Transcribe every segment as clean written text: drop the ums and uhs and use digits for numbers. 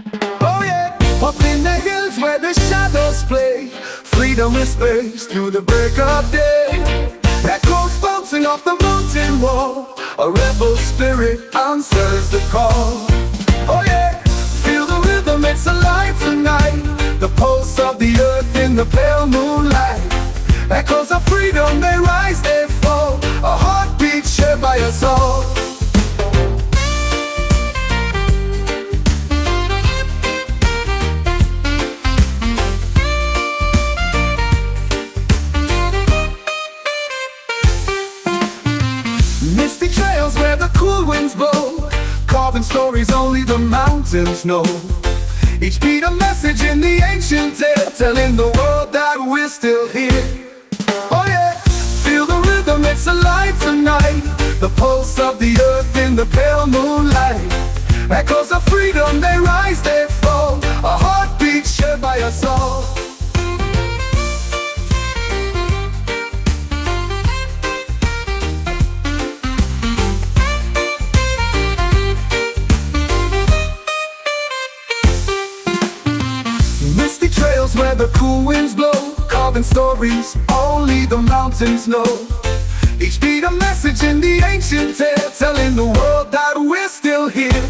Oh yeah, up in the hills where the shadows play, freedom whispers through the break of day. Echoes bouncing off the mountain wall, a rebel spirit answers the call. Oh yeah, feel the rhythm, it's alive tonight. The pulse of the earth in the pale moonlight. Echoes of freedom, they rise, they fall, a heartbeat shared by us all. Misty trails where the cool winds blow, carving stories only the mountains know. Each beat a message in the ancient tale, telling the world that we're still here. Oh yeah, feel the rhythm, it's alive tonight. The pulse of the earth in the pale moonlight. Echoes of freedom, they rise, they fall, a heartbeat shared by us all. Misty trails where the cool winds blow, carving stories only the mountains know. Each beat a message in the ancient tale, telling the world that we're still here.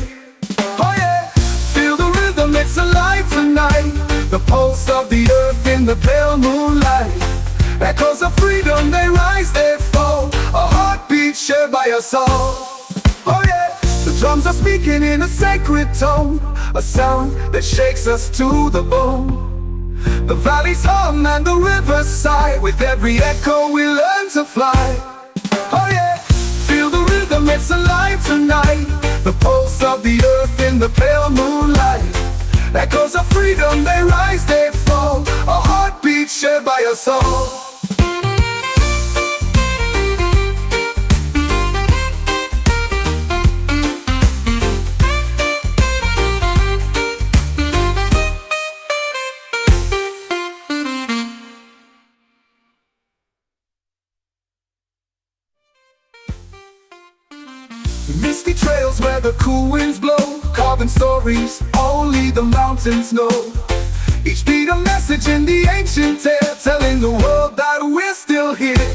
Oh yeah, feel the rhythm, it's alive tonight. The pulse of the earth in the pale moonlight. Echoes of freedom, they rise, they fall, a heartbeat shared by us all. Oh yeah, the drums are speaking in a sacred tone, a sound that shakes us to the bone. The valleys hum and the rivers sigh, with every echo we learn to fly. Oh yeah, feel the rhythm, it's alive tonight. The pulse of the earth in the pale moonlight. Echoes of freedom, they rise, they fall, a heartbeat shared by us all. Misty trails where the cool winds blow, carving stories only the mountains know. Each beat a message in the ancient tale, telling the world that we're still here.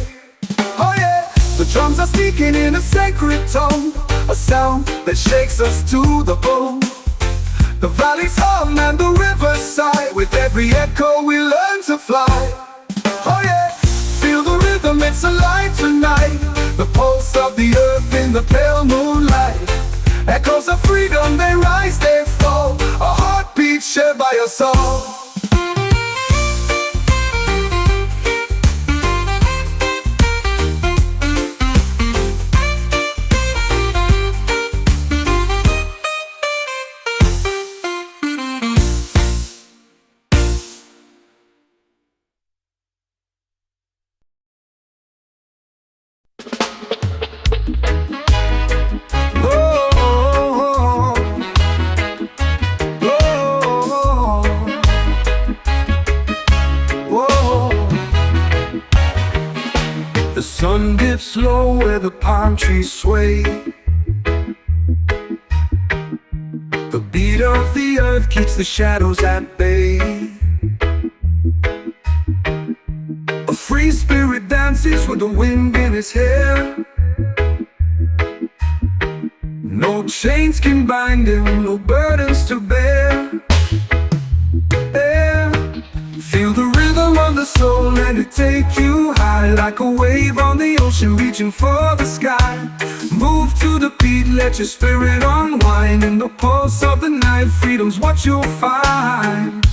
Oh yeah, the drums are speaking in a sacred tone, a sound that shakes us to the bone. The valleys hum and the rivers sigh, with every echo we learn to fly. Oh yeah, feel the rhythm, it's alive tonight. The pulse of the earth in the pale moonlight. Echoes of freedom, they rise, they fall, a heartbeat shared by us all. The sun dips low where the palm trees sway. The beat of the earth keeps the shadows at bay. A free spirit dances with the wind in his hair. No chains can bind him, no burdens to bear. Feel the rhythm of the soul, let it take you high, like a wave on the ocean reaching for the sky. Move to the beat, let your spirit unwind. In the pulse of the night, freedom's what you'll find.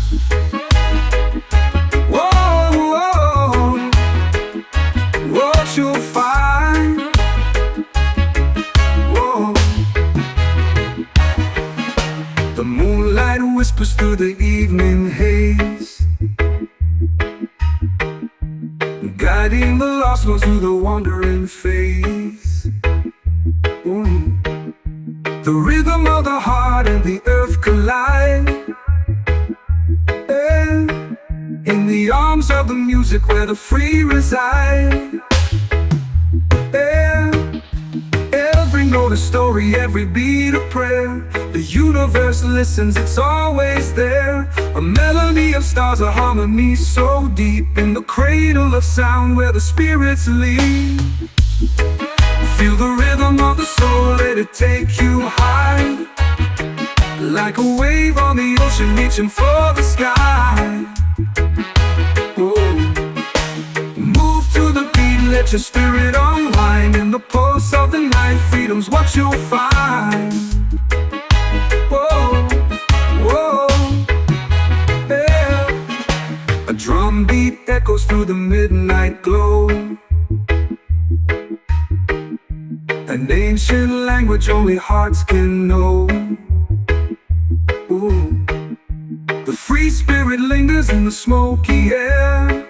Whoa, whoa, what you'll find. Whoa. The moonlight whispers through the evening haze, guiding the lost ones through the wandering phase. The rhythm of the heart and the earth collide, in the arms of the music where the free reside. Every know the story, every beat a prayer. The universe listens, it's always there. A melody of stars, a harmony so deep. In the cradle of sound where the spirits lead. Feel the rhythm of the soul, let it take you high. Like a wave on the ocean reaching for the sky. Move to the beat, let your spirit unwind. In the pulse of the night, freedom's what you'll find. Whoa, whoa, yeah. A drum beat echoes through the midnight glow. An ancient language only hearts can know. Ooh. The free spirit lingers in the smoky air.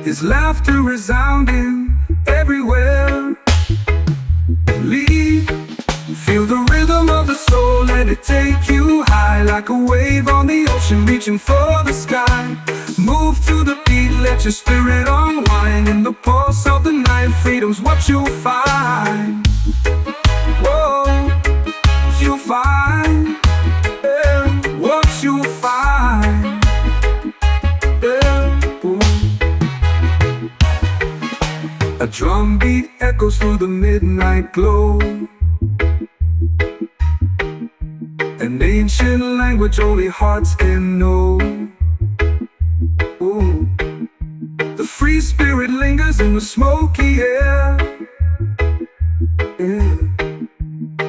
His laughter resounding everywhere. Lead, feel the rhythm of the soul, let it take you high. Like a wave on the ocean reaching for the sky. Move to the beat, let your spirit unwind. In the pulse of the night, freedom's what you'll find. Whoa, you'll find, yeah, what you'll find, yeah. Ooh. A drum beat echoes through the midnight glow. An ancient language only hearts can know. Ooh. The free spirit lingers in the smoky air. Yeah.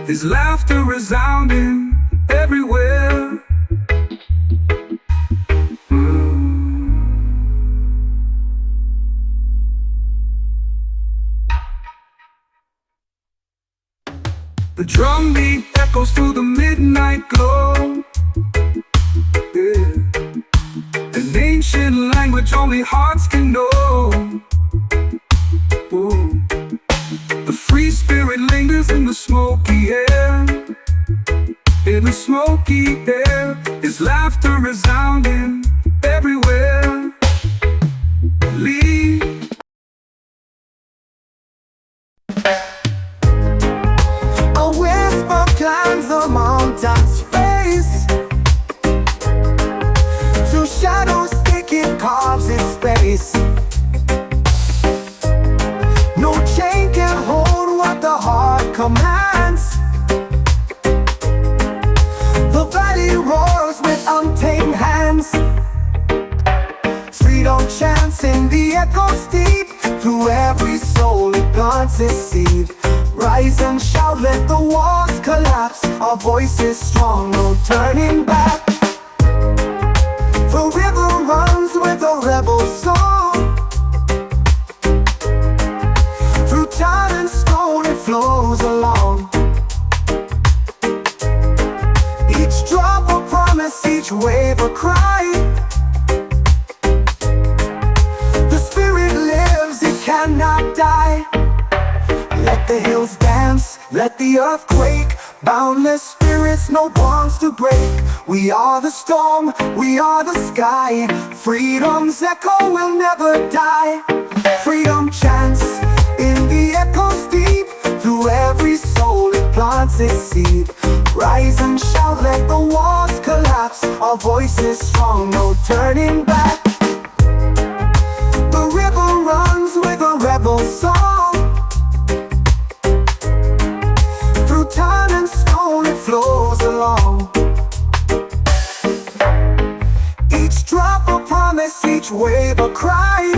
His laughter resounding everywhere. The drum beat echoes through the midnight glow. Yeah. An ancient language only hearts can know. Ooh. The free spirit lingers in the smoky air. In the smoky air, his laughter resounding everywhere. Lead. A whisper climbs the mountain's face. Through shadows thick it carves its space. No chain can hold what the heart commands. The valley roars with untamed hands. Freedom chants in the echoes deep. Through every soul it plants its seed. Rise and shout, let the walls collapse. Our voice is strong, no turning back. The river runs with a rebel song. Through time and stone it flows along. Each drop a promise, each wave a cry. The spirit lives, it cannot die. Let the hills dance, let the earth quake. Boundless spirits, no bonds to break. We are the storm, we are the sky. Freedom's echo will never die. Freedom chants in the echoes deep. Through every soul it plants its seed. Rise and shout, let the walls collapse. Our voice is strong, no turning back. The river runs with a rebel song. Through time and stone it flows along. Each drop a promise, each wave a cry.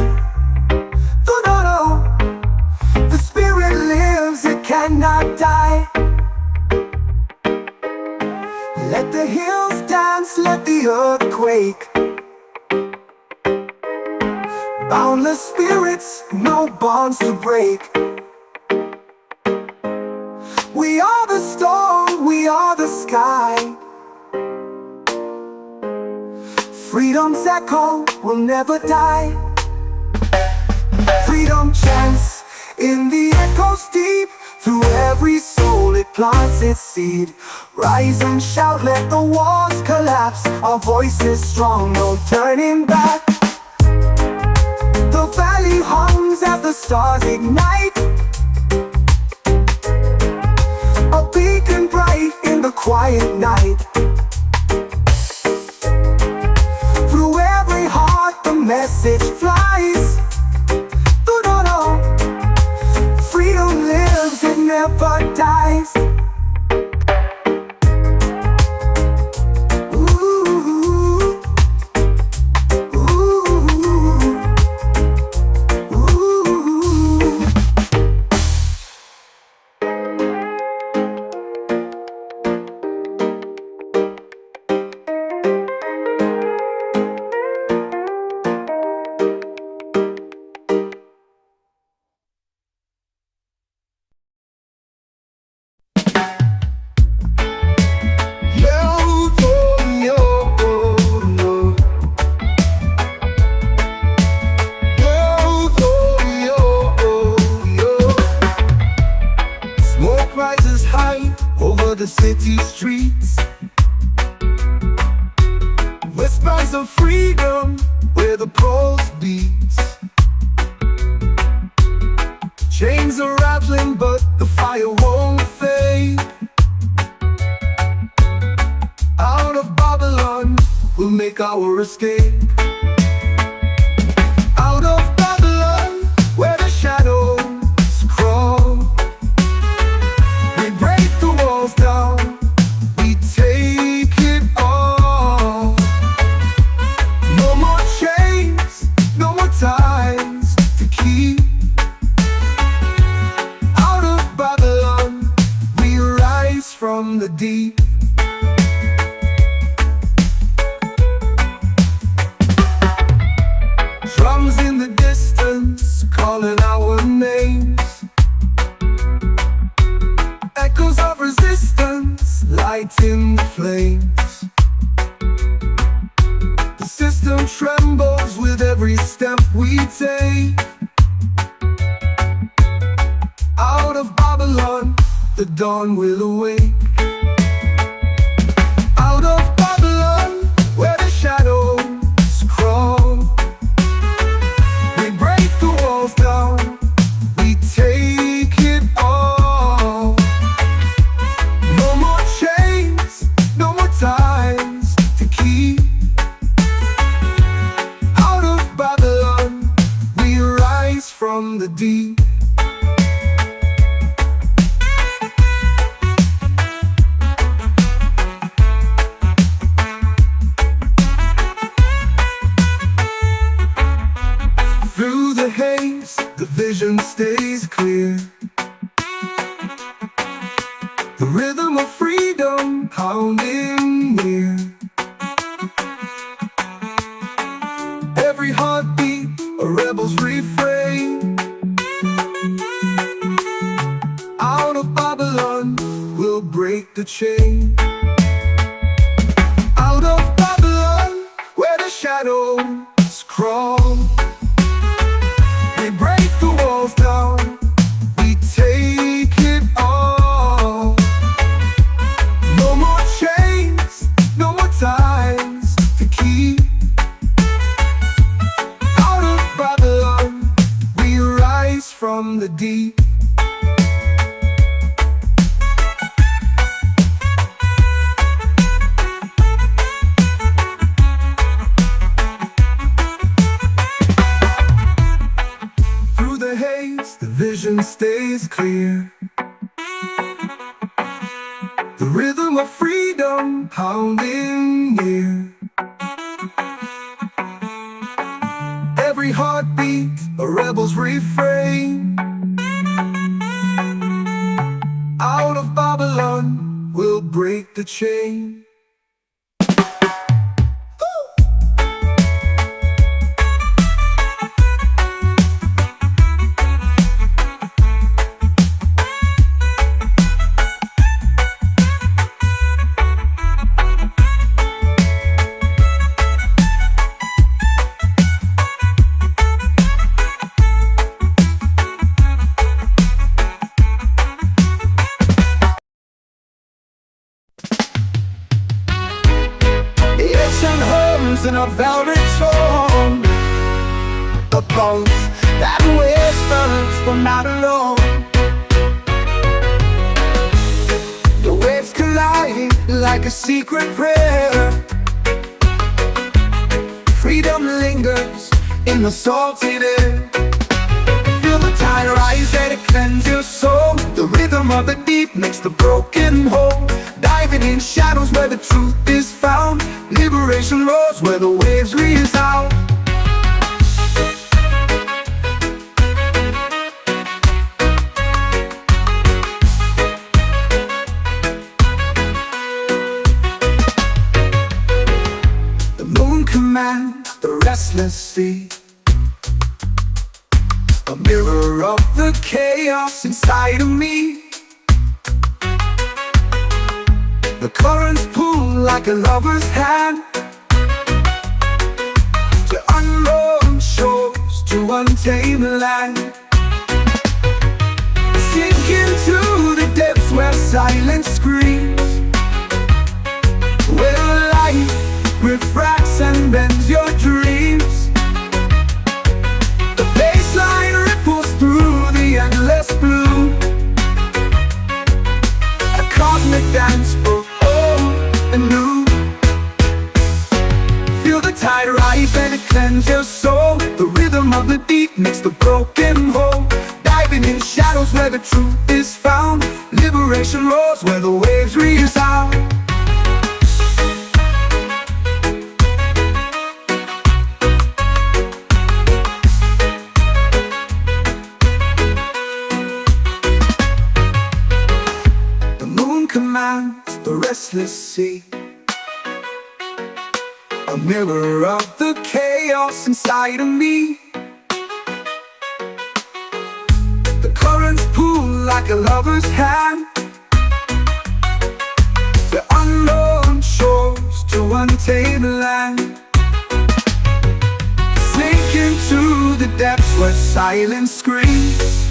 The spirit lives, it cannot die. Let the hills dance, let the earth quake. Boundless spirits, no bonds to break. We are the storm, we are the sky. Freedom's echo will never die. Freedom chants in the echoes deep. Through every soul it plants its seed. Rise and shout, let the walls collapse. Our voice is strong, no turning back. The valley hums as the stars ignite. a beacon bright in the quiet night. Through every heart the message flies. Do-do-do. Freedom lives, it never dies. The city streets, whispers of freedom where the pulse beats. Chains are rattling but the fire won't fade. Out of Babylon we'll make our escape. Out of Babylon where the shadows crawl, we break the walls down, we take it all. No more chains, no more ties to keep. Out of Babylon we rise from the deep. Drums in the distance calling our names, echoes of resistance lighting the flames. The system trembles with every step we take. Out of Babylon the dawn will awake. Out of Babylon where the shadows crawl, we break the walls down, we take it all. No more chains, no more ties to keep. Out of Babylon we rise from the deep. Through the haze, the vision stays clear. The rhythm of freedom pounding near. Every heartbeat, a rebel's refrain. Out of Babylon, we'll break the chain. Out of Babylon, where the shadows crawl, we break the walls down, we take it all. No more chains, no more ties to keep. Out of Babylon we rise from the deep. Through the haze, the vision stays clear. The rhythm of freedom pounding near. Every heartbeat, a rebel's refrain. Out of Babylon, we'll break the chain. In a velvet tone, the bones that whispers we're not alone. light like a secret prayer. Freedom lingers in the salty air. Feel the tide rise and it cleanses your soul. The rhythm of the deep makes the broken whole. Diving in shadows where the truth is found. Liberation roars where the waves resound. The moon commands the restless sea, a mirror of the chaos inside of me. The currents pull like a lover's hand to unknown shores, to untamed land. Sink into the depths where silence screams, where light refracts and bends your dreams. The baseline ripples through the endless blue, a cosmic dance both old and new. Feel the tide rise and it cleanses your soul. The rhythm of the deep makes the broken whole. Diving in shadows where the truth is found. Liberation roars where the waves resound. Commands the restless sea, a mirror of the chaos inside of me. The currents pull like a lover's hand to unknown shores, to untamed land. Sink into the depths where silence screams,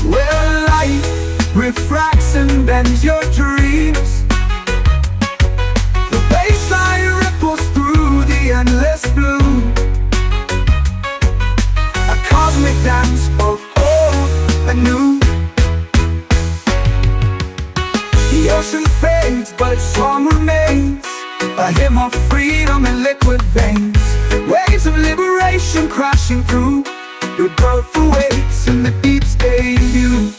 where light refracts and bends your dreams. The baseline ripples through the endless blue, a cosmic dance both old and new. The ocean fades but its song remains, a hymn of freedom in liquid veins. Waves of liberation crashing through, your birth awaits in the deep's debut.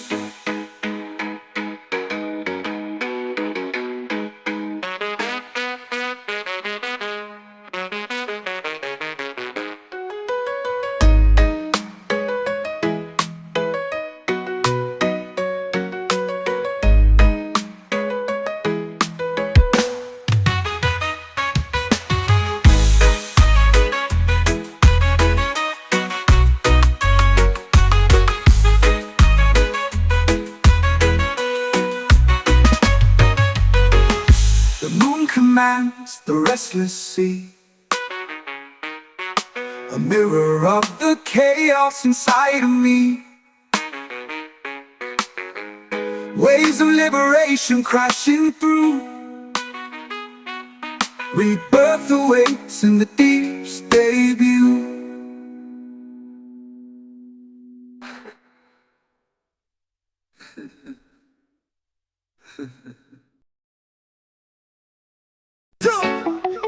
Commands the restless sea, a mirror of the chaos inside of me. Waves of liberation crashing through, rebirth awaits in the deep's debut.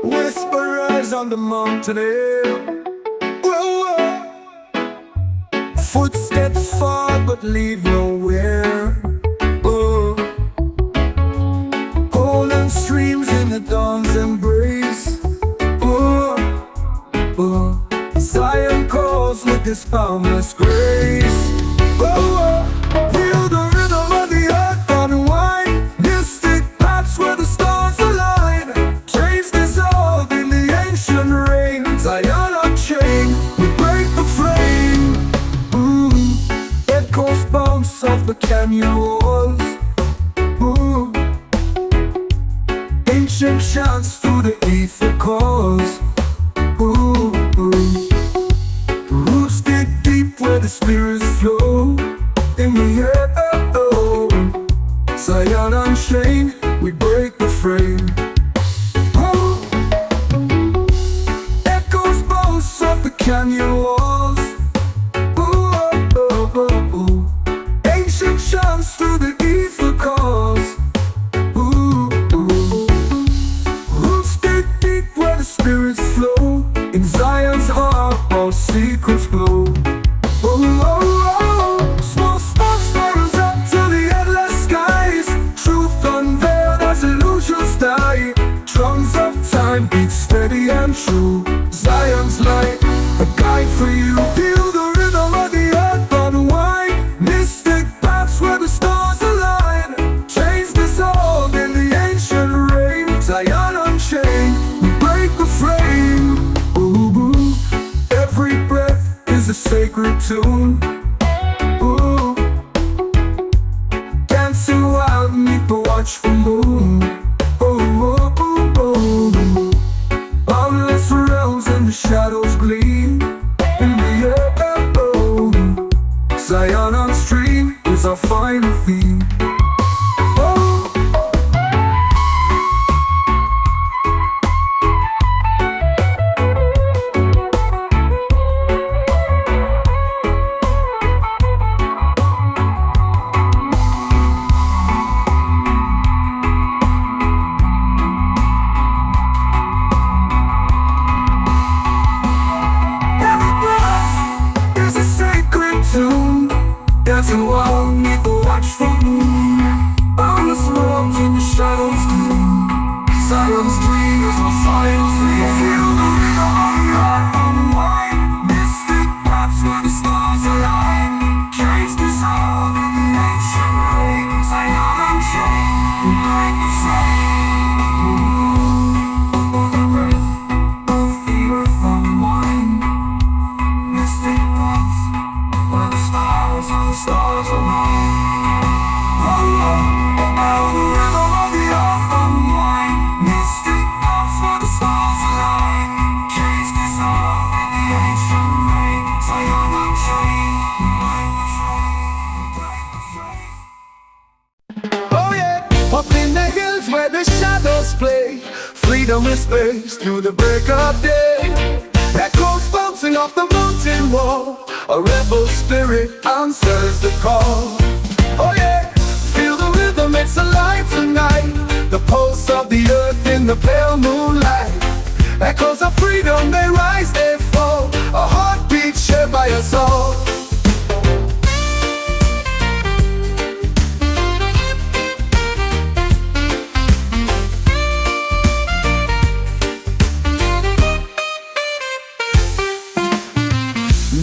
Whisperers on the mountain hill, whoa, whoa. Footsteps fall but leave nowhere. Oh, golden streams in the dawn's embrace. Oh, oh. Zion calls with this boundless grace. Oh, oh. Feel the rhythm of the earth unwind. Mystic paths where the stars align. Chains dissolve in the ancient rain. Zion unchained, we break the flame. Echoes bounce off the canyon walls. Ooh. Ancient chants through the ether calls. Ooh, ooh. Roots dig deep where the spirits flow. In the air, oh, oh. Zion unchained, we break the frame. Oh. Echoes bounce off the canyon walls. Ooh, oh, oh, oh. Ancient chants through the ether calls. sacred tune. Ooh. Dancing wild beneath the watchful moon. Oh, oh, oh, oh. Boundless realms and the shadows gleam in the air. Oh. Zion on stream is our final theme. Dancing wild beneath the watchful moon. Boundless realms in the shadows gloom. Silence dreams of science. Feel the rhythm of the earth unwind. Mystic paths where the stars align. Chains dissolve in the ancient rings. I am unchained, like the flame. The breath of the earth unwind. Mystic paths where the stars align. Oh, the rhythm of the earth unwind. Mystic paths where the stars align. Chains dissolve in the ancient rings. I am unchained, like the flame. Oh yeah, up in the hills where the shadows play, freedom whispers through the break of day. Echoes bouncing off the mountain wall, a rebel spirit answers the call. Oh yeah, feel the rhythm, it's alive tonight. The pulse of the earth in the pale moonlight. Echoes of freedom, they rise, they fall. A heartbeat shared by us all.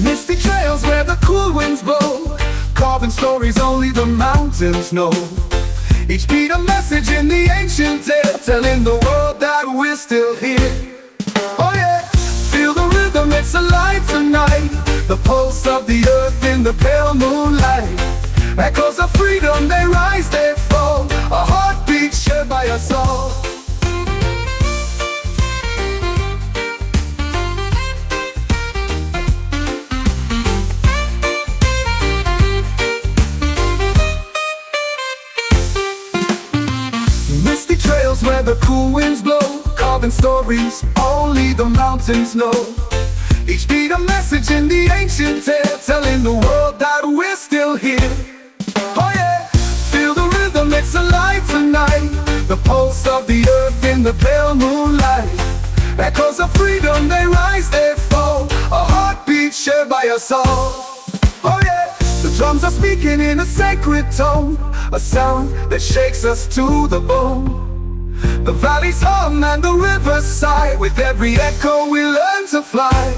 Misty trails where the cool winds blow, carving stories only the mountains know. Each beat a message in the ancient tale, telling the world that we're still here. Oh yeah, feel the rhythm, it's alive tonight. The pulse of the earth in the pale moonlight. Echoes of freedom, they rise, they fall. A heartbeat shared by us all. Misty trails where the cool winds blow, carving stories only the mountains know. Each beat a message in the ancient tale, telling the world that we're still here. Oh yeah, feel the rhythm, it's alive tonight. The pulse of the earth in the pale moonlight. Echoes of freedom, they rise, they fall. A heartbeat shared by us all. Oh yeah, the drums are speaking in a sacred tone, a sound that shakes us to the bone. The valleys hum and the rivers sigh. With every echo we learn to fly.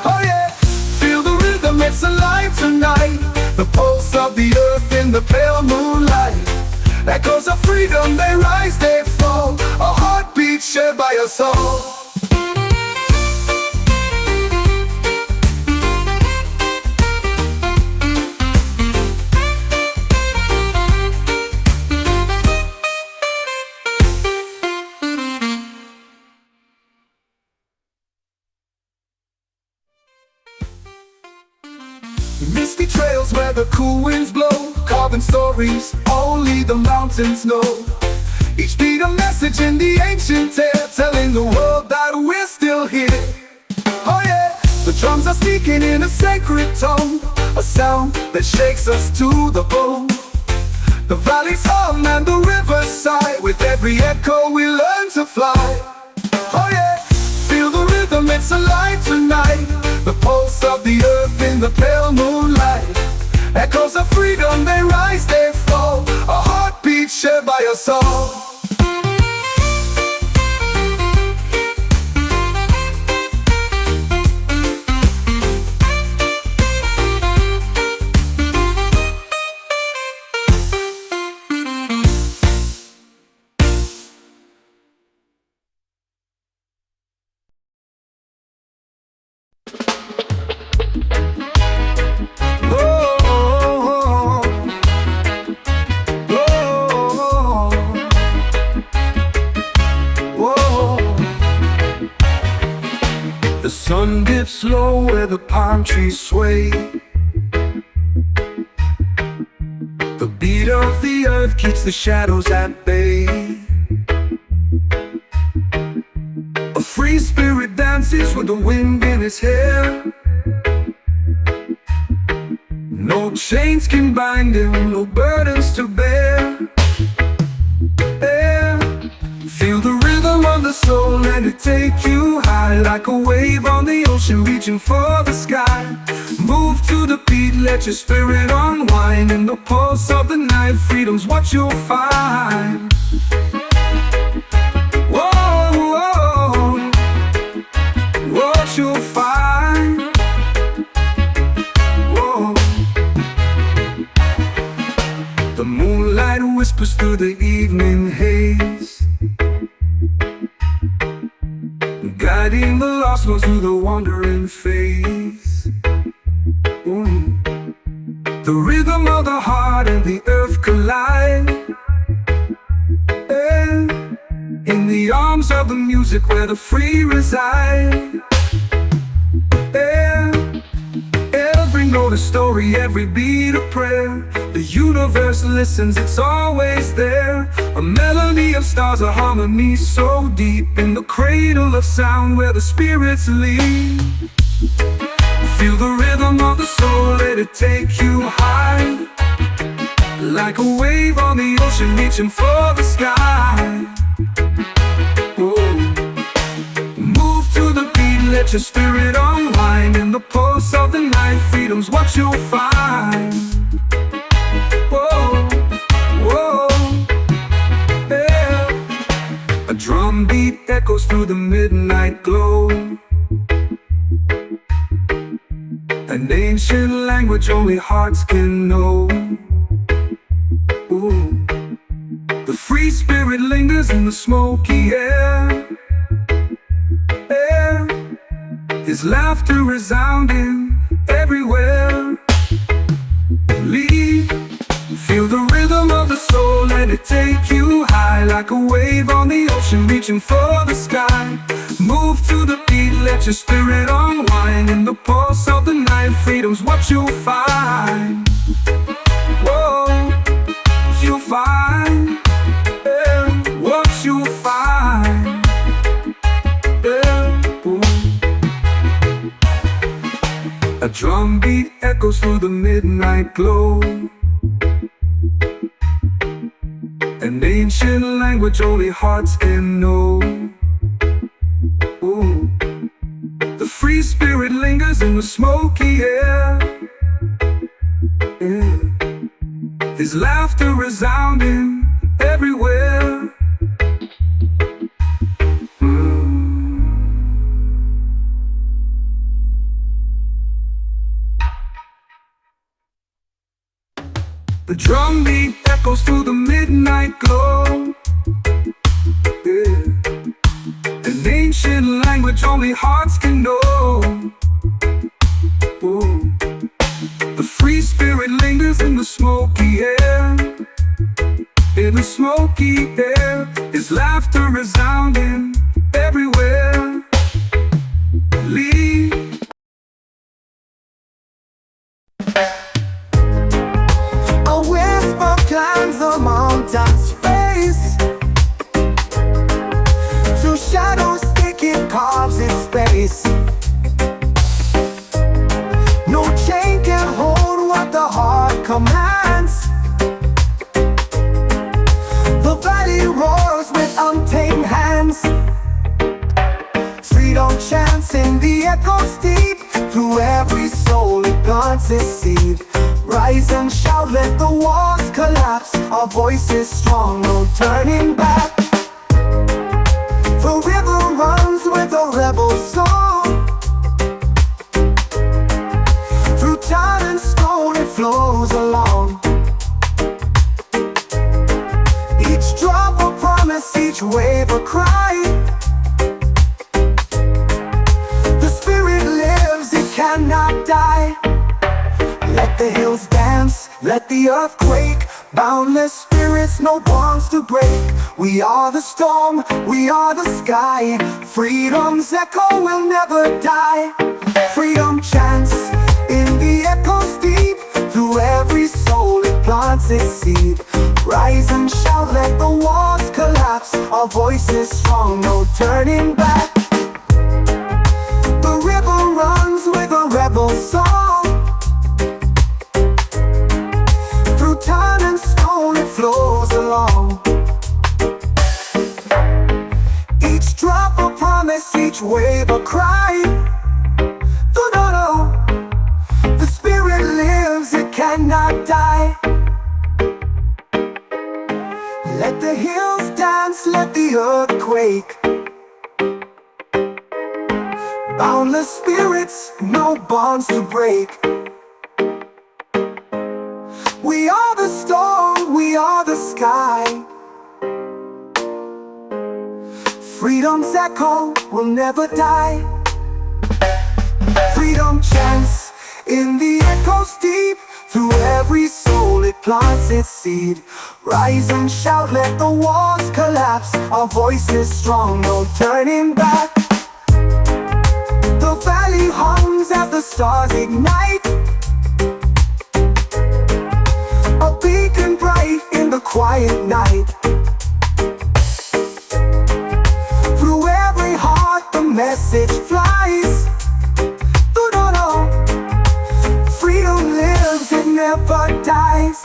Oh yeah, feel the rhythm, it's alive tonight. The pulse of the earth in the pale moonlight. Echoes of freedom, they rise, they fall. A heartbeat shared by us all. Misty trails where the cool winds blow, carving stories only the mountains know. Each beat a message in the ancient tale, telling the world that we're still here. Oh yeah, the drums are speaking in a sacred tone, a sound that shakes us to the bone. The valleys hum and the rivers sigh. With every echo we learn to fly. Oh yeah, feel the rhythm, it's alive tonight. The pulse of the earth in the pale moonlight. Echoes of freedom, they rise, they fall. A heartbeat shared by us all. sun dips low where the palm trees sway. The beat of the earth keeps the shadows at bay. A free spirit dances with the wind in his hair. No chains can bind him, no burdens to bear. Feel the rhythm of the soul, let it take you high, like a wave on the ocean reaching for the sky. Move to the beat, let your spirit unwind. In the pulse of the night, freedom's what you'll find. Whoa, whoa, what you'll find. Whoa. The moonlight whispers through the evening haze, guiding the lost ones through the wandering phase. The rhythm of the heart and the earth collide, in the arms of the music where the free reside. Every note a story, every beat a prayer. The universe listens, it's always there. A melody of stars, a harmony so deep. In the cradle of sound where the spirits lead. Feel the rhythm of the soul, let it take you high, like a wave on the ocean reaching for the sky. Whoa. Move to the beat, let your spirit unwind. In the pulse of the night, freedom's what you'll find. Whoa, whoa, yeah. A drum beat echoes through the midnight glow, an ancient language only hearts can know. Ooh. The free spirit lingers in the smoky air. His laughter resounding everywhere. Lead, feel the rhythm of the soul, let it take you high, like a wave on the ocean reaching for the sky. Move to the beat, let your spirit unwind. In the pulse of the night, freedom's what you'll find. Whoa, you'll find, what you'll find. A drum beat echoes through the midnight glow, an ancient language only hearts can know. Ooh. The free spirit lingers in the smoky air. His laughter resounding everywhere. The drum beat echoes through the midnight glow. An ancient language only hearts can know. Ooh. The free spirit lingers in the smoky air. In the smoky air, his laughter resounding everywhere. Lead. A whisper climbs the mountain's face. Through shadows thick it carves its space. No chain can hold what the heart commands. The valley roars with untamed hands. Freedom chants in the echoes deep. Through every soul it plants its seed. Rise and shout, let the walls collapse. Our voice is strong, no turning back. The river runs with a rebel song. Through time and stone it flows along. Each drop a promise, each wave a cry. The spirit lives, it cannot die. Let the hills dance, let the earth quake. Boundless spirits, no bonds to break. We are the storm, we are the sky. Freedom's echo will never die. Freedom chants in the echoes deep. Through every soul it plants its seed. Rise and shout, let the walls collapse. Our voices strong, no turning back. The river runs with a rebel song. Through time and stone it flows along. Each drop a promise, each wave a cry. The spirit lives, it cannot die. Let the hills dance, let the earth quake. Boundless spirits, no bonds to break. We are the storm, we are the sky. Freedom's echo will never die. Freedom chants in the echoes deep. Through every soul it plants its seed. Rise and shout, let the walls collapse. Our voices strong, no turning back. The valley hums as the stars ignite. A beacon bright in the quiet night. Through every heart the message flies. Freedom lives, it never dies.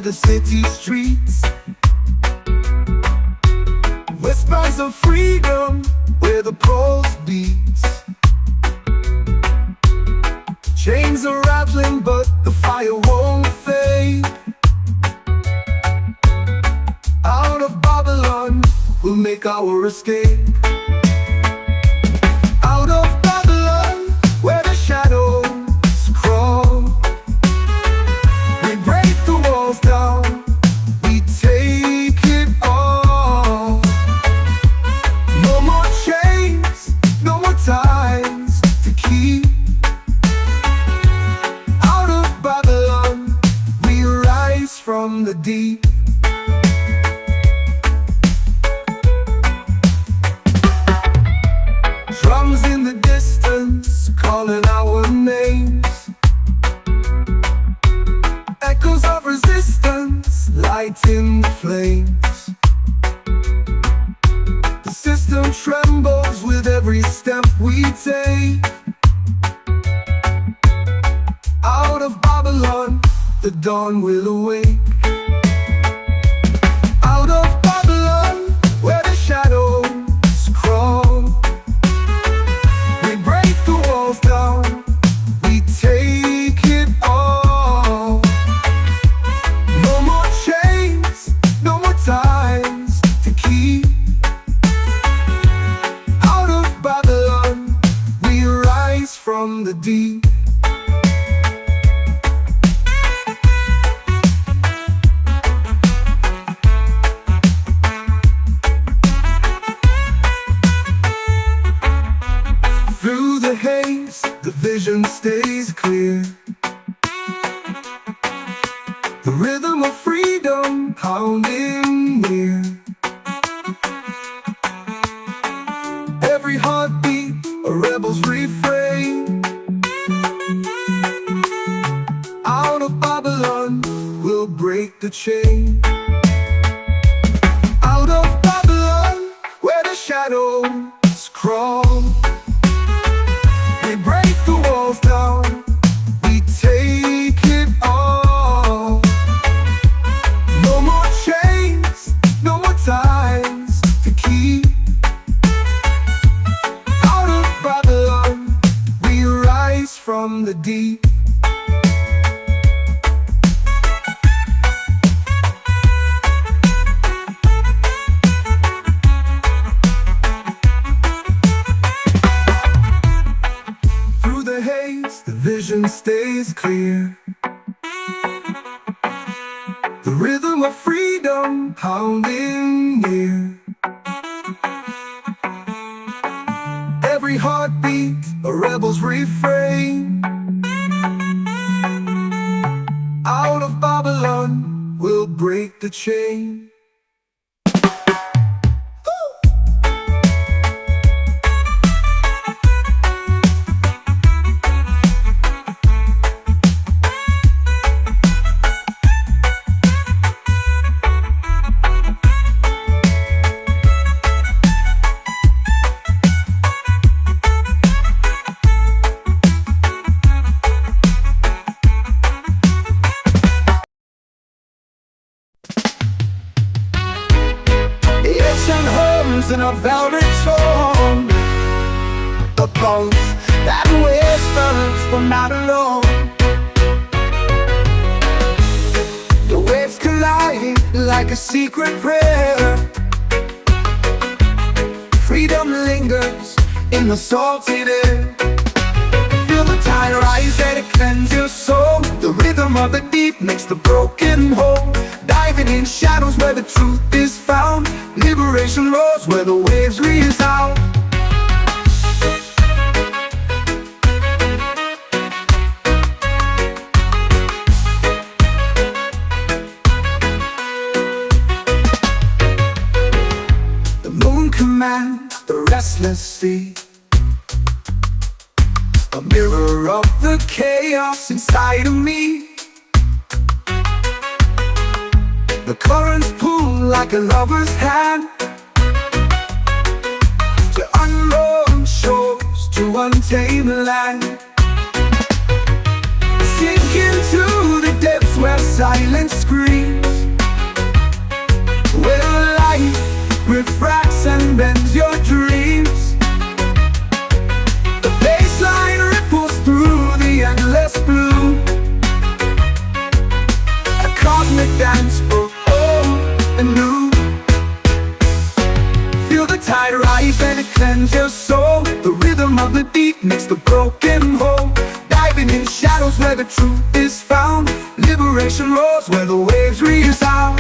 The city streets, whispers of freedom where the pulse beats. Chains are rattling but the fire won't fade. Out of Babylon we'll make our escape. Out of Babylon where the shadows crawl. We break the walls down, we take it all. No more chains, no more ties to keep. Out of Babylon, we rise from the deep. Drums in the distance, calling our names. Echoes of resistance, lighting the flames. The system trembles with every step we take. Out of Babylon, the dawn will awake. Out of Babylon, where the shadows crawl. We break the walls down, we take it all. No more chains, no more ties to keep. Out of Babylon, we rise from the deep. Through the haze, the vision stays clear. The rhythm of freedom pounding near. Every heartbeat, a rebel's refrain. Out of Babylon, we'll break the chain. Out of Babylon, where the shadows crawl. We break the walls down, we take it all. stays clear. The rhythm of freedom pounding near. Every heartbeat, a rebel's refrain. Out of Babylon, we'll break the chain. In a velvet tone, the bones that whispers we're not alone. The waves collide like a secret prayer. Freedom lingers in the salted air. Feel the tide rise and it cleanses your soul. The rhythm of the deep makes the broken whole. Diving in shadows where the truth is found. Liberation roars where the waves resound. The moon commands the restless sea. A mirror of the chaos inside of me. The currents pull like a lover's hand to unknown shores, to untamed land. Sink into the depths where silence screams, where light refracts and bends your dreams. The baseline ripples through the endless blue. A cosmic dance for and new. Feel the tide rise and it cleanses your soul. The rhythm of the deep makes the broken whole. Diving in shadows where the truth is found. Liberation roars where the waves resound.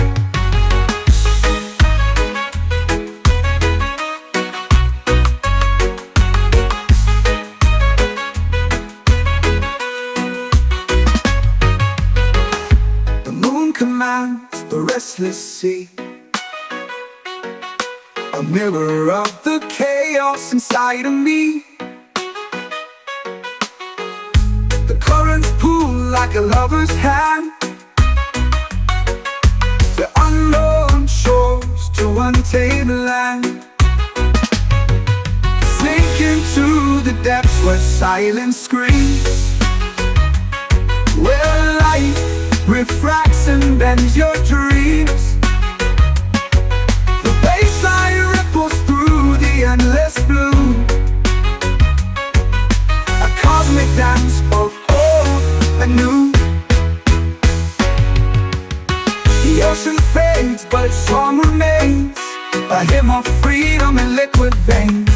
The moon commands the restless sea. A mirror of the chaos inside of me. The currents pull like a lover's hand to unknown shores, to untamed land. Sink into the depths where silence screams, where light refracts and bends your dreams. The baseline ripples through the endless blue. A cosmic dance of old and new. The ocean fades but its song remains, a hymn of freedom in liquid veins.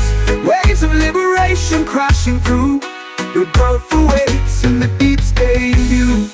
Waves of liberation crashing through. Your birth awaits in the deep debut.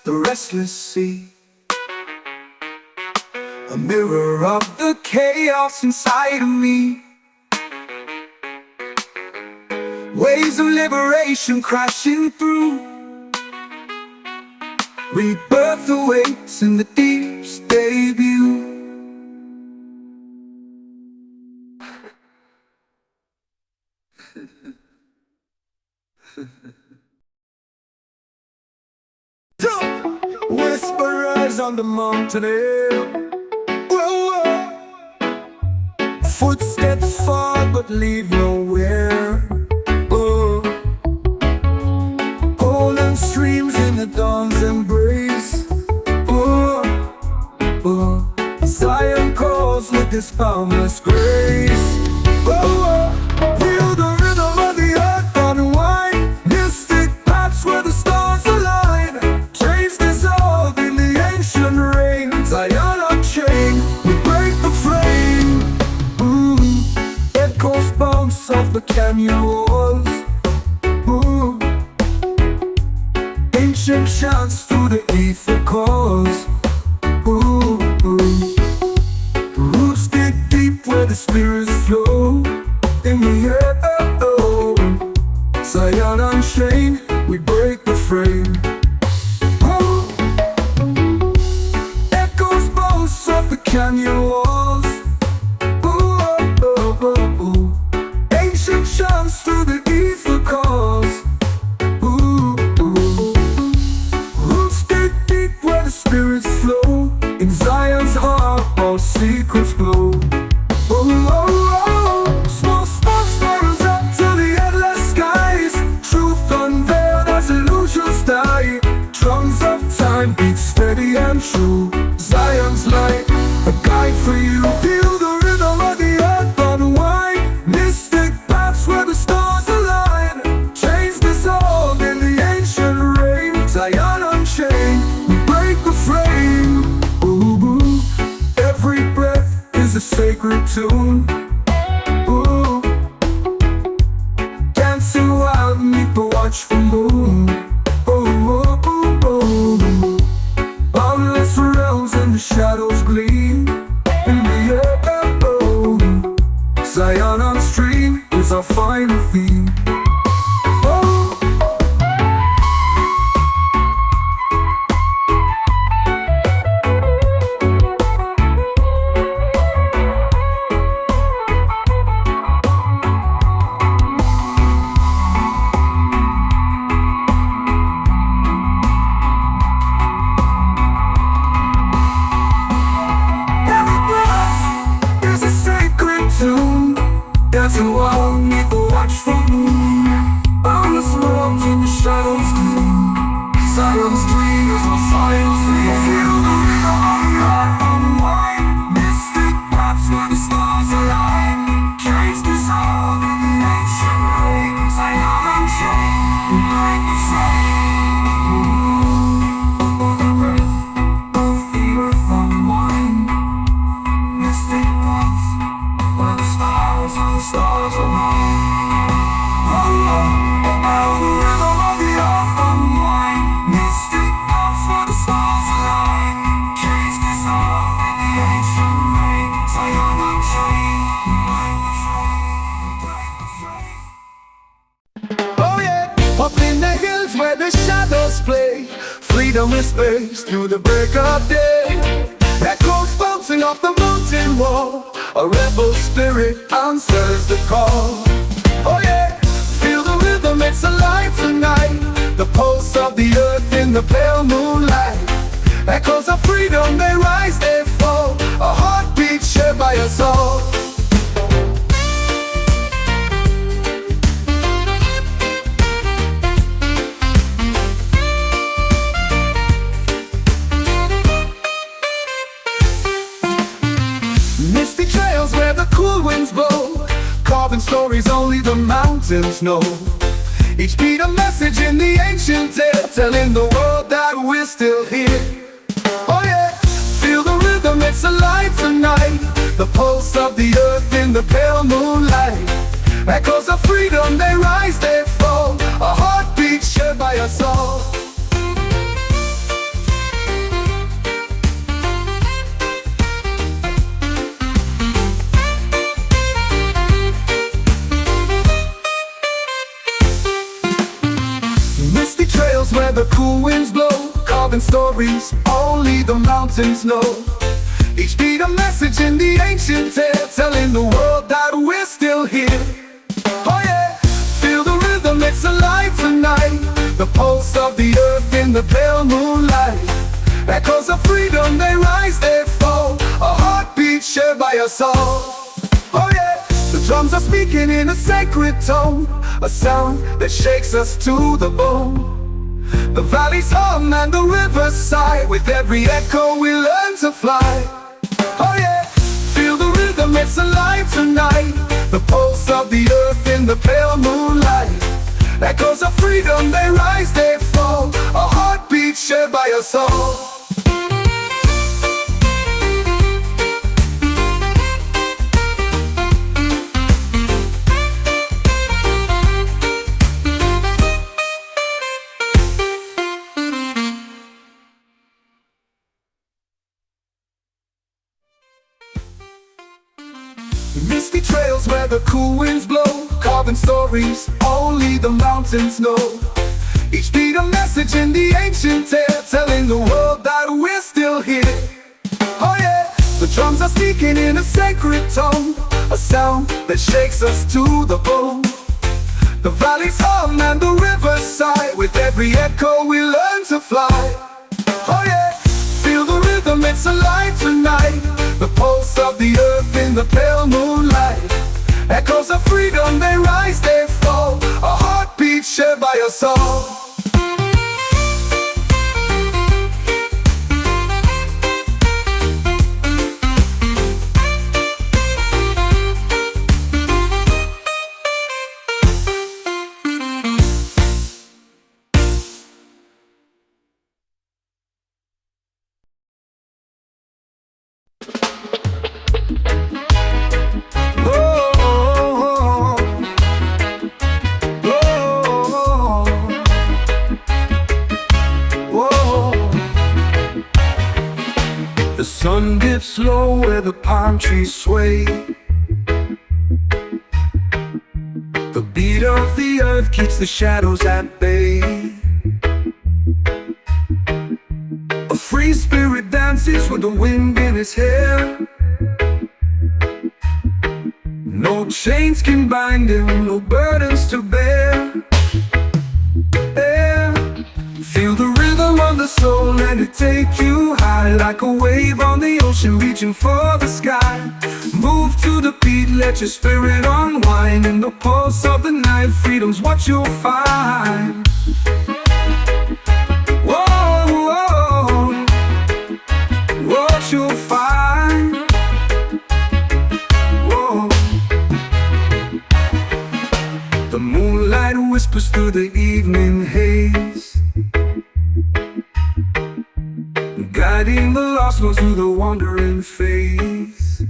The restless sea, a mirror of the chaos inside of me. Waves of liberation crashing through. Rebirth awaits in the deep's debut. Whisperers on the mountain hill, whoa, whoa. Footsteps fall but leave nowhere. Golden streams in the dawn's embrace. Zion calls with this boundless grace. Feel the rhythm of the earth unwind. Mystic paths where the stars align. Chains dissolve in the ancient rain. Zion unchained, we break the frame. Echoes bounce off the canyon walls. Ancient chants through the ether calls. Roots dig deep where the spirits flow. In the air, Zion unchained, we break the frame. Echoes bounce off the canyon walls. Ancient chants through the ether calls. Roots dig deep where the spirits flow. In Zion's heart, all secrets glow. Small sparks rise up to the endless skies. Truth unveiled as illusions die. Drums of time beat steady and true. Zion's light, a guide for you. Feel the rhythm of the earth unwind. Mystic paths where the stars align. Chains dissolve in the ancient rain. Zion unchained, we break the frame. Every breath is a sacred tune. Dancing wild beneath the watchful moon. Boundless realms and the shadows gleam. In the air, Zion on stream is our final theme. Dancing wild beneath the watchful moon. Boundless realms in the shadows gleam. Zion's dream is our science. Feel the rhythm of the earth unwind. Mystic paths where the stars align. Chains dissolve in the ancient rain. Zion unchained, we break the frame. Of the earth unwind. Mystic paths where the stars align. The rhythm of the earth unwind. Mystic paths where the stars align. Chains dissolve in the ancient rain. Zion unchained, we break the frame. Oh yeah, up in the hills where the shadows play. Freedom whispers through the break of day. Echoes bouncing off the mountain wall. A rebel spirit answers the call. Oh yeah, feel the rhythm, it's alive tonight. The pulse of the earth in the pale moonlight. Echoes of freedom, they rise, they fall. A heartbeat shared by us all. Misty trails where the cool winds blow. Carving stories only the mountains know. Each beat a message in the ancient tale, telling the world that we're still here. Oh yeah, feel the rhythm, it's alive tonight. The pulse of the earth in the pale moonlight. Echoes of freedom, they rise, they fall. A heartbeat shared by us all. Misty trails where the cool winds blow. Carving stories only the mountains know. Each beat a message in the ancient tale, telling the world that we're still here. Oh yeah, feel the rhythm, it's alive tonight. The pulse of the earth in the pale moonlight. Echoes of freedom, they rise, they fall. A heartbeat shared by us all. Oh yeah. drums are speaking in a sacred tone, a sound that shakes us to the bone. The valleys hum and the rivers sigh. With every echo we learn to fly. Oh yeah, feel the rhythm, it's alive tonight. The pulse of the earth in the pale moonlight. Echoes of freedom, they rise, they fall. A heartbeat shared by us all. Misty trails where the cool winds blow, carving stories only the mountains know. Each beat a message in the ancient tale, telling the world that we're still here. Oh yeah, the drums are speaking in a sacred tone, a sound that shakes us to the bone. The valleys hum and the rivers sigh. With every echo we learn to fly. Oh yeah, feel the rhythm, it's alive tonight. The pulse of the earth in the pale moonlight. Echoes of freedom, they rise, they fall. A heartbeat shared by us all. The sun dips low where the palm trees sway. The beat of the earth keeps the shadows at bay. A free spirit dances with the wind in his hair. No chains can bind him, no burdens to bear. Feel the rhythm of the soul, let it take you high. Like a wave on the ocean reaching for the sky. Move to the beat, let your spirit unwind. In the pulse of the night, freedom's what you'll find. Whoa, whoa, what you'll find. Whoa. The moonlight whispers through the evening haze, guiding the lost ones through the wandering phase.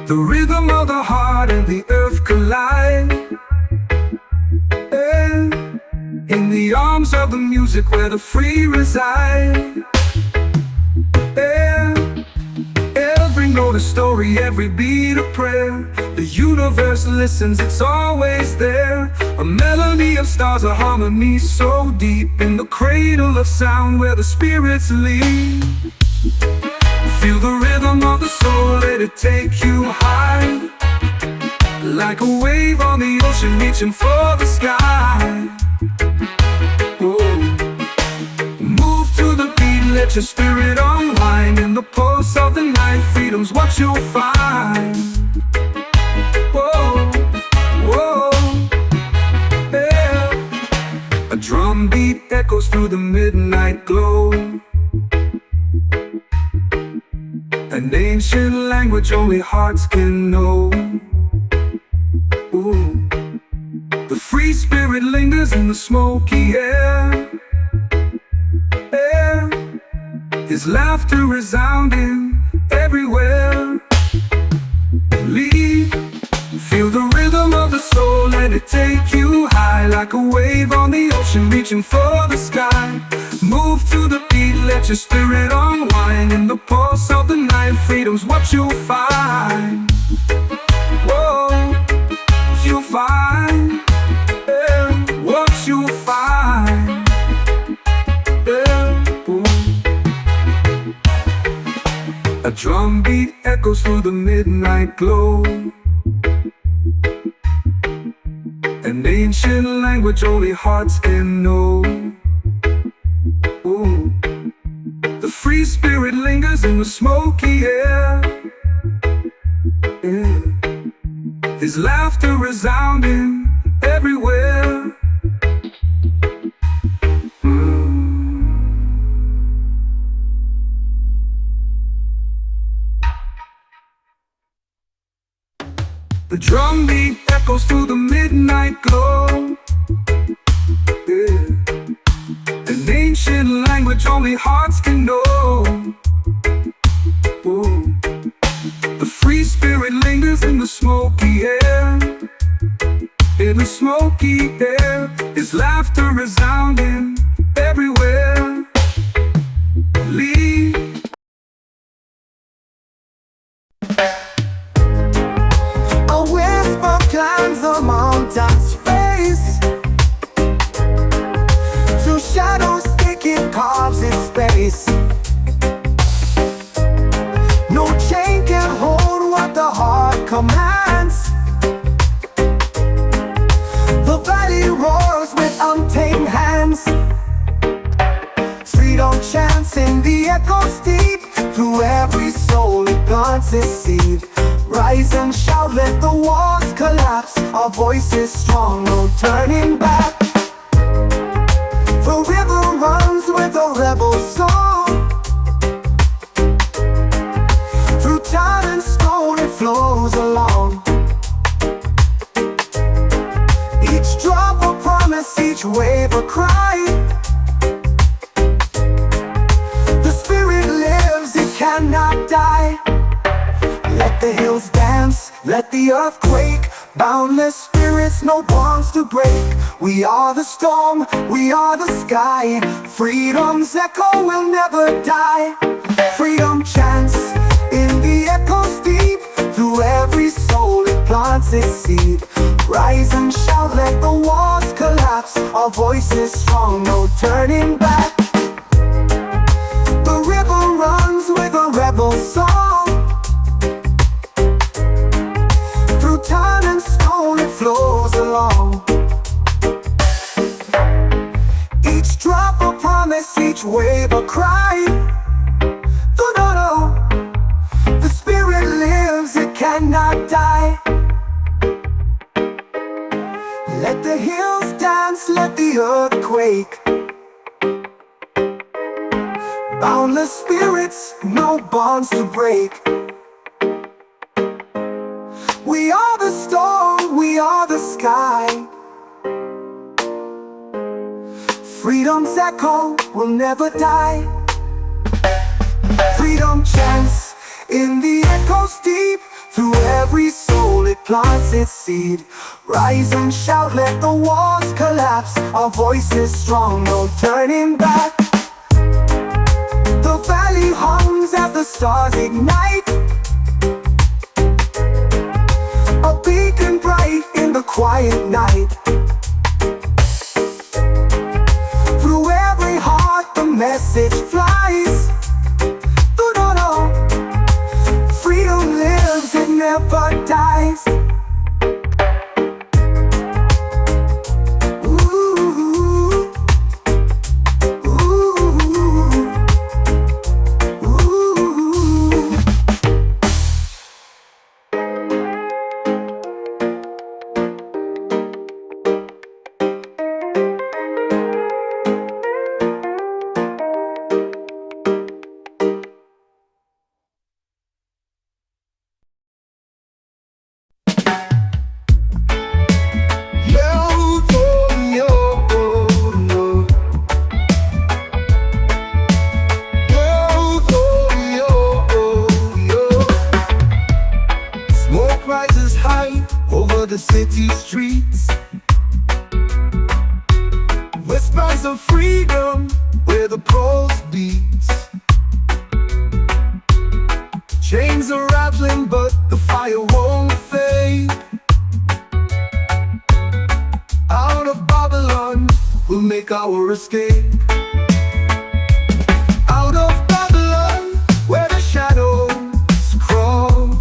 The rhythm of the heart and the earth collide. In the arms of the music where the free reside. Every note a story, every beat a prayer. The universe listens, it's always there. A melody of stars, a harmony so deep. In the cradle of sound where the spirits lead. Feel the rhythm of the soul, let it take you high. Like a wave on the ocean reaching for the sky. Move to the beat, let your spirit unwind. In the pulse of the night, freedom's what you'll find. Whoa, whoa, yeah. A drum beat echoes through the midnight glow. An ancient language only hearts can know. Ooh. The free spirit lingers in the smoky air. His laughter resounding everywhere. Lead, feel the rhythm of the soul, let it take you high. Like a wave on the ocean reaching for the sky. Move to the beat, let your spirit unwind. In the pulse of the night, freedom's what you'll find. Whoa, you'll find, what you'll find. A drum beat echoes through the midnight glow. An ancient language only hearts can know. Ooh. The free spirit lingers in the smoky air. His laughter resounding everywhere. The drum beat echoes through the midnight glow. An ancient language only hearts can know. Ooh. The free spirit lingers in the smoky air. In the smoky air, his laughter resounding everywhere. Leave. A whisper climbs the mountain's face. Through shadows thick it carves its space. No chain can hold what the heart commands. The valley roars with untamed hands. Freedom chants in the echoes deep. Through every soul it plants its seed. Rise and shout, let the walls collapse. Our voice is strong, no turning back. The river runs with a rebel song. Through time and stone it flows along. Each drop a promise, each wave a cry. The spirit lives, it cannot die. Let the hills dance, let the earth quake. Boundless spirits, no bonds to break. We are the storm, we are the sky. Freedom's echo will never die. Freedom chants in the echoes deep. Through every soul it plants its seed. Rise and shout, let the walls collapse. Our voice is strong, no turning back. The river runs with a rebel song. Through time and stone it flows along. Each drop a promise, each wave a cry. The spirit lives, it cannot die. Let the hills dance, let the earth quake. Boundless spirits, no bonds to break. We are the storm, we are the sky. Freedom's echo will never die. Freedom chants in the echoes deep. Through every soul it plants its seed. Rise and shout, let the walls collapse. Our voice is strong, no turning back. The valley hums as the stars ignite. A beacon bright in the quiet night. Through every heart the message flies. Freedom lives, it never dies. The city streets, whispers of freedom where the pulse beats. Chains are rattling but the fire won't fade. Out of Babylon we'll make our escape. Out of Babylon where the shadows crawl.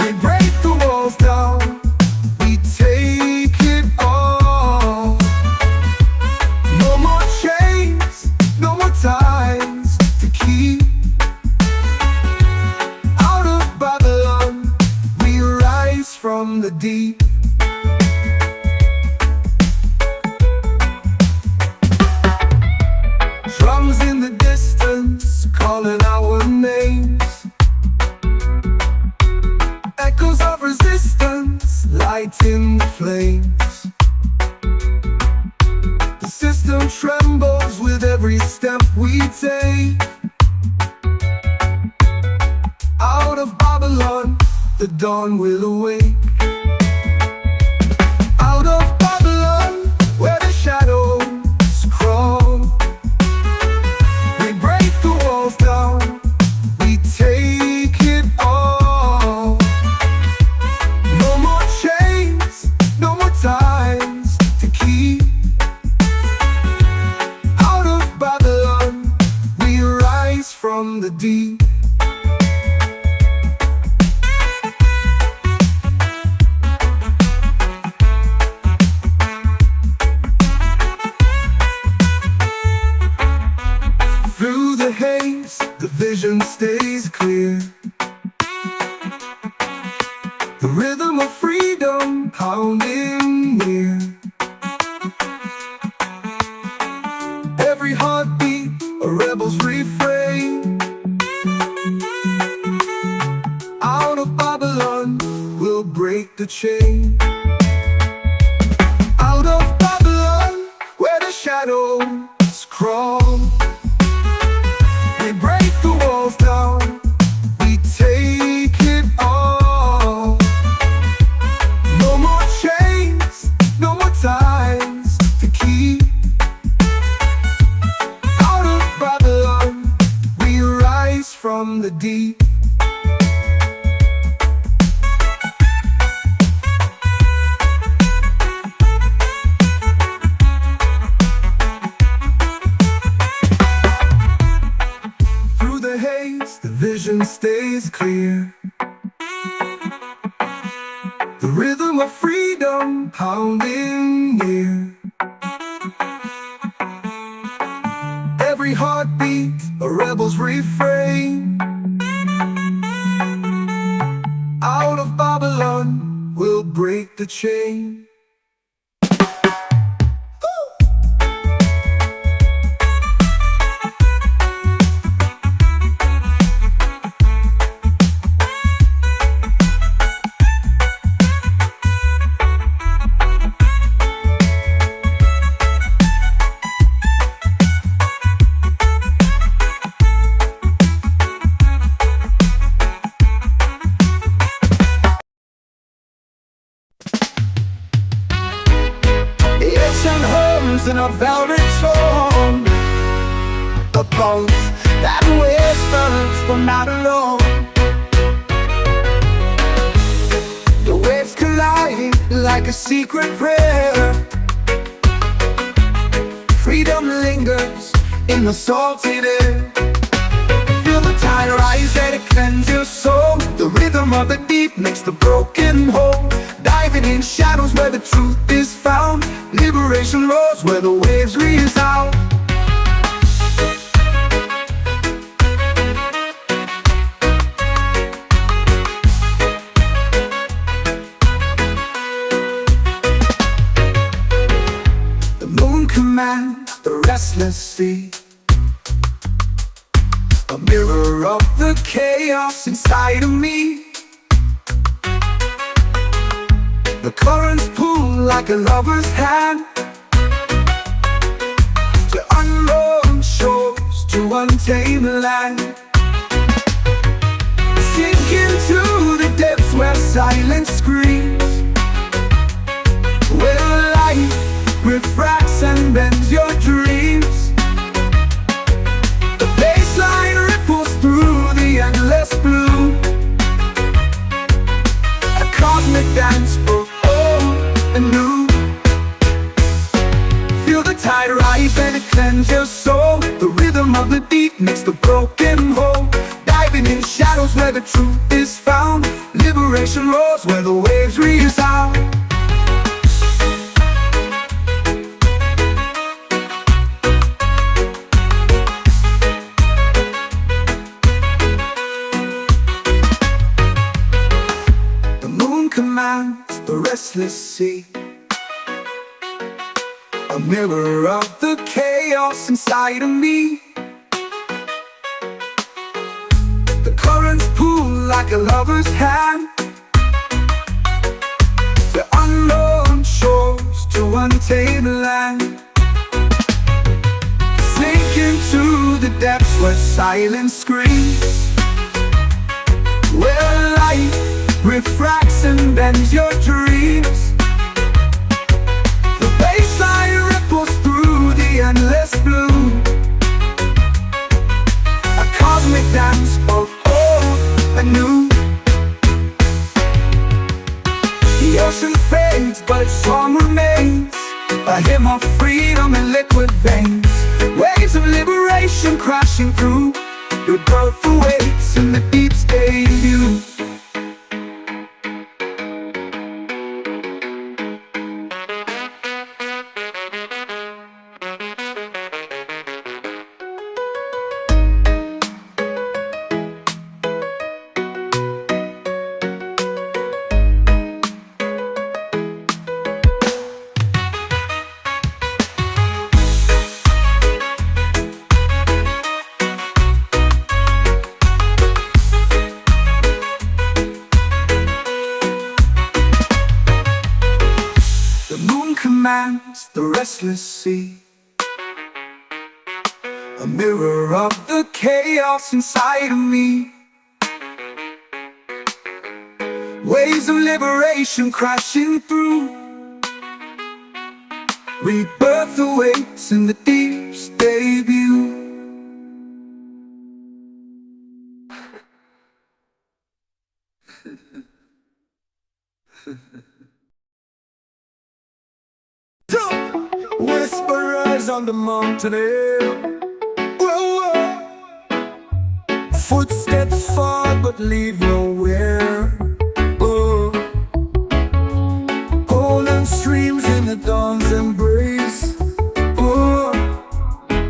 We break the walls down, we take it all. No more chains, no more ties to keep. Out of Babylon we rise with every step we take. Out of Babylon, the dawn will awake. Out of Babylon, where the shadows crawl, we break the walls down, we take it all. No more chains, no more ties to keep. Out of Babylon, we rise from the deep. Through the haze, the vision stays clear. The rhythm of freedom pounding near. Every heartbeat, a rebel's refrain. Out of Babylon, we'll break the chain. Out of Babylon, where the shadows crawl, we break the walls down, we take it all. No more chains, no more ties to keep. Out of Babylon, we rise from the deep. Through the haze, the vision stays clear. The rhythm of freedom pounding near. Every heartbeat, a rebel's refrain. Out of Babylon, we'll break the chain. In a velvet tone, the bones that whispers we're not alone. The waves collide like a secret prayer. Freedom lingers in the salted air. Feel the tide rise and it cleanses your soul. The rhythm of the deep makes the broken whole. Diving in shadows where the truth is found. Liberation roars where the waves resound. The moon commands the restless sea, a mirror of the chaos inside of me. The currents pull like a lover's hand to unknown shores, to untamed land. Sink into the depths where silence screams, where light refracts and bends your dreams. The baseline ripples through the endless blue, a cosmic dance both old and new. Feel the tide rise and it cleanses your soul. The rhythm of the deep makes the broken whole. Diving in shadows where the truth is found. Liberation roars where the waves resound. Commands the restless sea, a mirror of the chaos inside of me. The currents pull like a lover's hand to unknown shores, to untamed land. Sink but silence screams. Where light refracts and bends your dreams. The bassline ripples through the endless blue. A cosmic dance of old and new. The ocean fades, but its song remains. A hymn of freedom in liquid veins. Waves of liberation crashing through. Your birth awaits in the deep stay view. Commands the restless sea, a mirror of the chaos inside of me. Waves of liberation crashing through. Rebirth awaits in the deep stay view. Whisperers on the mountain hill. Whoa, whoa. Footsteps fall but leave nowhere. Oh. Golden streams in the dawn's embrace. Oh.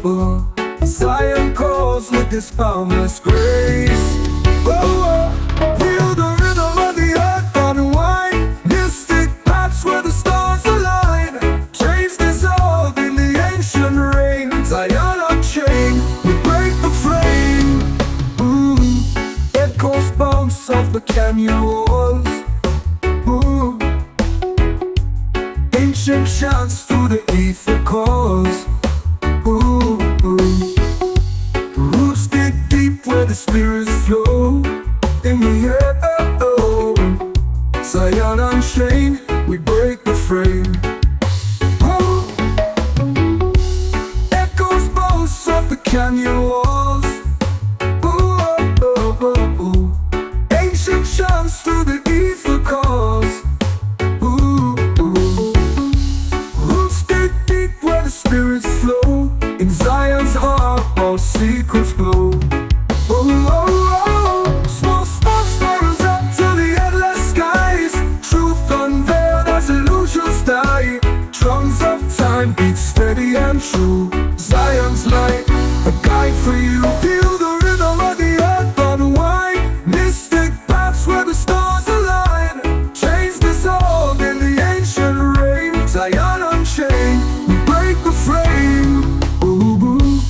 Oh. Zion calls with this boundless grace. Oh. Feel the rhythm of the earth unwind. Mystic paths where the stars align. Chains dissolve in the ancient rain. Zion unchained, we break the frame. Echoes bounce off the canyon walls. Ooh. Ancient chants through the ether calls. Ooh. Roots dig deep where the spirits flow. In the air, Zion unchained, we break the frame. Echoes bounce off the canyon walls. Ancient chants through the ether calls. Roots dig deep where the spirits flow. In Zion's heart, all secrets glow. Small sparks spirals up to the endless skies. Truth unveiled as illusions die. Drums of time beat steady and true. Zion's light, a guide for you. Feel the rhythm of the earth unwind. Mystic paths where the stars align. Chains dissolve in the ancient rain. Zion unchained, we break the frame. Ooh,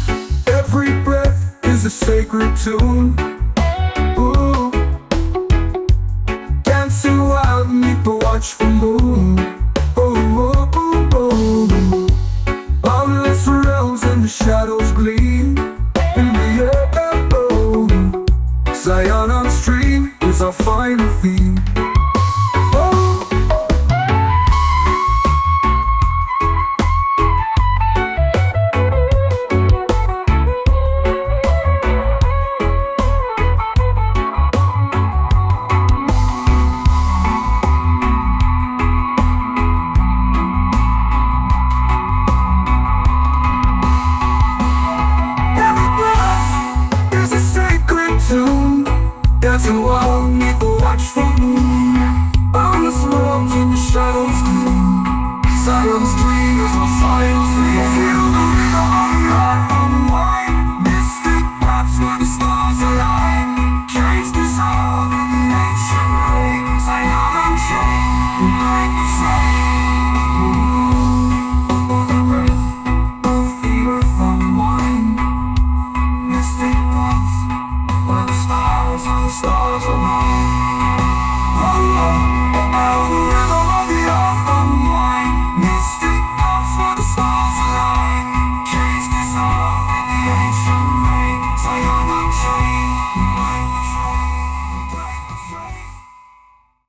every breath is a sacred tune. Ooh, dancing wild beneath the watchful moon. Oh, oh, oh. Boundless realms and the shadows gleam. In the air, oh. Zion on stream is our final theme. Dancing wild beneath the watchful moon. Boundless realms in the shadows gloom. Zion's dream is our science. Feel the rhythm of the earth unwind. Mystic paths where the stars align. Chains dissolve in the ancient rain. Zion unchained, we break the frame. The breath of the earth unwind. Mystic paths where the stars align.